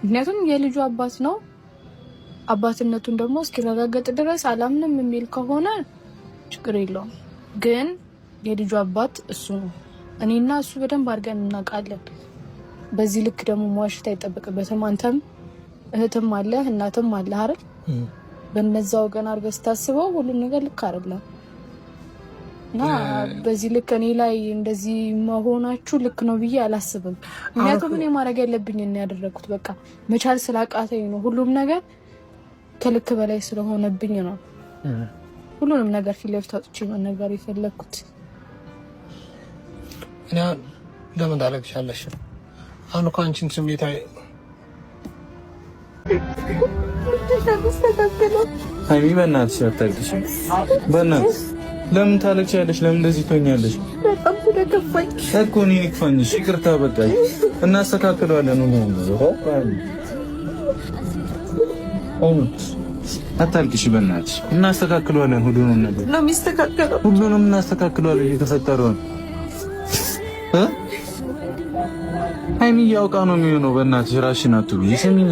ምክንያቱም የልጁ አባት ነው። አባትነቱን ደግሞ እስኪረጋገጥ ድረስ አላምንም የሚል ከሆነ ችግር የለውም። ግን የልጁ አባት እሱ ነው። እኔና እሱ በደንብ አድርገን እናውቃለን። በዚህ ልክ ደግሞ መዋሸት አይጠበቅበትም። አንተም እህትም አለ እናትም አለ አይደል? በነዛ ወገን አድርገህ ስታስበው ሁሉም ነገር ልክ አይደለም እና በዚህ ልክ እኔ ላይ እንደዚህ መሆናችሁ ልክ ነው ብዬ አላስብም። ምክንያቱም እኔ ማድረግ ያለብኝ እና ያደረኩት በቃ መቻል ስላቃተኝ ነው። ሁሉም ነገር ከልክ በላይ ስለሆነብኝ ነው ሁሉንም ነገር ፊት ለፊት አውጥቼ መናገር የፈለኩት። እኔ ለምን ታለቅሻለሽ? አሁን እኮ አንቺን ስሜታዊ ሃይሚ በእናትሽ አታልቅሽ። በእናትሽ ለምን ታለቅሻለሽ? ለምን እንደዚህ ትሆኛለሽ? በጣም ተከፋኝ እኮ እኔ ይክፋኝሽ። ይቅርታ በቃ እናስተካክለዋለን። አታልቅሽ በእናትሽ እናስተካክለዋለን። ሁሉንም ነገር ነው የሚስተካከለው። ሁሉንም እናስተካክለዋለን። እየተፈጠረውን ሃይሚ ያውቃ ነው የሚሆነው። በእናትሽ ራስሽን አትብይ። ስሚኝ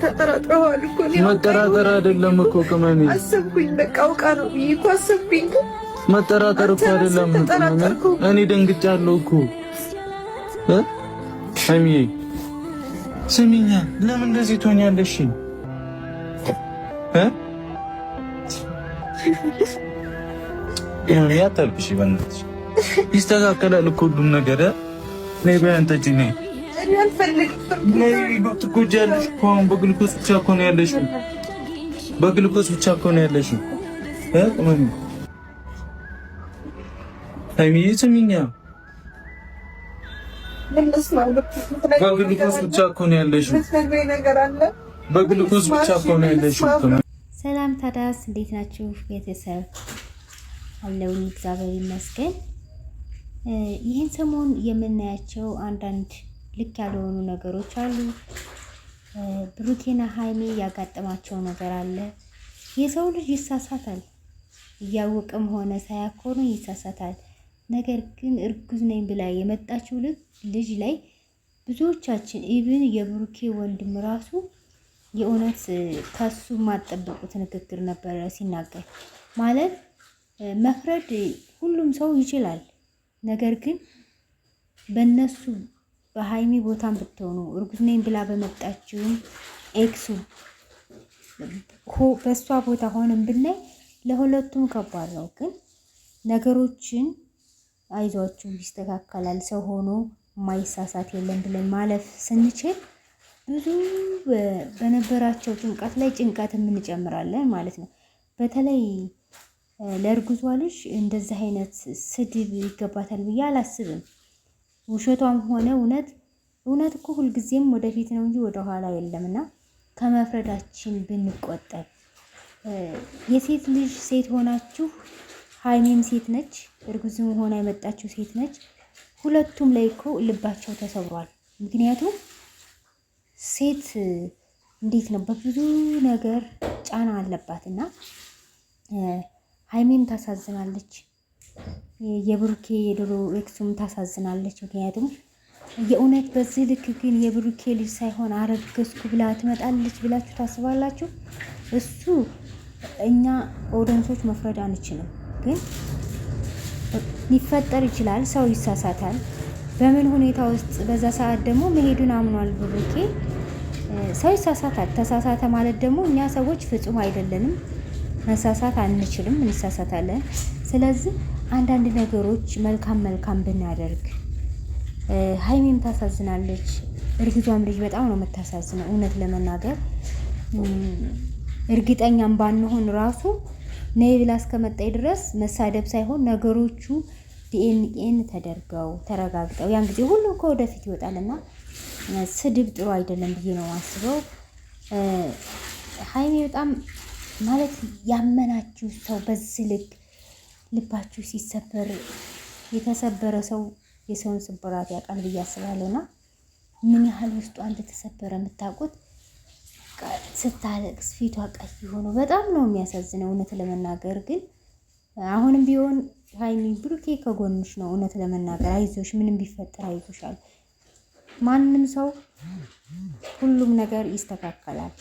ተጠራጥረዋል እኮ መጠራጠር አይደለም እኮ ቅመሜ። አሰብኩኝ በቃ አውቃ ነው እኮ አሰብኩኝ። መጠራጠር እኮ አይደለም። እኔ ደንግጫለሁ እኮ ሃይሚ። ስሚኝ ለምን እንደዚህ ትሆኛለሽ? ያታልቅሽ በእናትሽ ይስተካከላል እኮ ሁሉም ነገር። ነይ በያን ጠጪ ነይ። ትጎጃለሽ እኮ አሁን በግሉኮስ ብቻ እኮ ነው ያለሽው። በግሉኮስ ብቻ እኮ ነው ያለሽው። ሃይሚዬ ስሚኝ፣ በግሉኮስ ብቻ እኮ ነው ያለሽው። በግሉኮስ ብቻ እኮ ነው ያለሽው። ሰላም ታዲያስ እንዴት ናችሁ ቤተሰብ? አለውን እግዚአብሔር ይመስገን። ይህን ሰሞን የምናያቸው አንዳንድ ልክ ያልሆኑ ነገሮች አሉ። ብሩኬና ሃይሚ ያጋጠማቸው ነገር አለ። የሰው ልጅ ይሳሳታል፣ እያወቀም ሆነ ሳያኮኑ ይሳሳታል። ነገር ግን እርጉዝ ነኝ ብላ የመጣችው ልጅ ላይ ብዙዎቻችን ኢቭን የብሩኬ ወንድም ራሱ የእውነት ከሱ ማጠበቁት ንግግር ነበረ ሲናገር። ማለት መፍረድ ሁሉም ሰው ይችላል። ነገር ግን በእነሱ በሃይሚ ቦታም ብትሆኑ እርጉዝ ነኝ ብላ በመጣችውም ኤክሱ በእሷ ቦታ ሆነን ብናይ ለሁለቱም ከባድ ነው። ግን ነገሮችን አይዟችሁ ይስተካከላል፣ ሰው ሆኖ ማይሳሳት የለም ብለን ማለፍ ስንችል ብዙ በነበራቸው ጭንቀት ላይ ጭንቀት የምንጨምራለን ማለት ነው። በተለይ ለእርጉዟ ልጅ እንደዚህ አይነት ስድብ ይገባታል ብዬ አላስብም። ውሸቷም ሆነ እውነት እኮ ሁልጊዜም ወደፊት ነው እንጂ ወደኋላ የለምና ከመፍረዳችን ብንቆጠብ። የሴት ልጅ ሴት ሆናችሁ ሃይሚም ሴት ነች፣ እርጉዝም ሆና የመጣችው ሴት ነች። ሁለቱም ላይ እኮ ልባቸው ተሰብሯል። ምክንያቱም ሴት እንዴት ነው በብዙ ነገር ጫና አለባትና ሃይሚም ታሳዝናለች፣ የብሩኬ የድሮ ኤክሱም ታሳዝናለች። ምክንያቱም የእውነት በዚህ ልክ ግን የብሩኬ ልጅ ሳይሆን አረገዝኩ ብላ ትመጣለች ብላችሁ ታስባላችሁ? እሱ እኛ ኦዲየንሶች መፍረድ አንችልም፣ ግን ሊፈጠር ይችላል። ሰው ይሳሳታል። በምን ሁኔታ ውስጥ በዛ ሰዓት ደግሞ መሄዱን አምኗል ብሩኬ። ሰው ይሳሳታል። ተሳሳተ ማለት ደግሞ እኛ ሰዎች ፍጹም አይደለንም፣ መሳሳት አንችልም፣ እንሳሳታለን። ስለዚህ አንዳንድ ነገሮች መልካም ብናደርግ። ሃይሚም ታሳዝናለች፣ እርግዟም ልጅ በጣም ነው የምታሳዝነው። እውነት ለመናገር እርግጠኛም ባንሆን ራሱ ነይ ብላ እስከመጣይ ድረስ መሳደብ ሳይሆን ነገሮቹ ዲኤንኤን ተደርገው ተረጋግጠው ያን ጊዜ ሁሉም ከወደፊት ይወጣልና ስድብ ጥሩ አይደለም ብዬ ነው አስበው። ሃይሚ በጣም ማለት ያመናችሁ ሰው በዚህ ልክ ልባችሁ ሲሰበር፣ የተሰበረ ሰው የሰውን ስብራት ያውቃል ብዬ አስባለሁና ምን ያህል ውስጧ እንደተሰበረ የምታውቁት። ስታለቅስ ፊቷ ቀይ ሆኖ በጣም ነው የሚያሳዝነው እውነት ለመናገር። ግን አሁንም ቢሆን ሃይሚ ብሩኬ ከጎንሽ ነው እውነት ለመናገር። አይዞሽ፣ ምንም ቢፈጠር አይዞሻል። ማንም ሰው ሁሉም ነገር ይስተካከላል።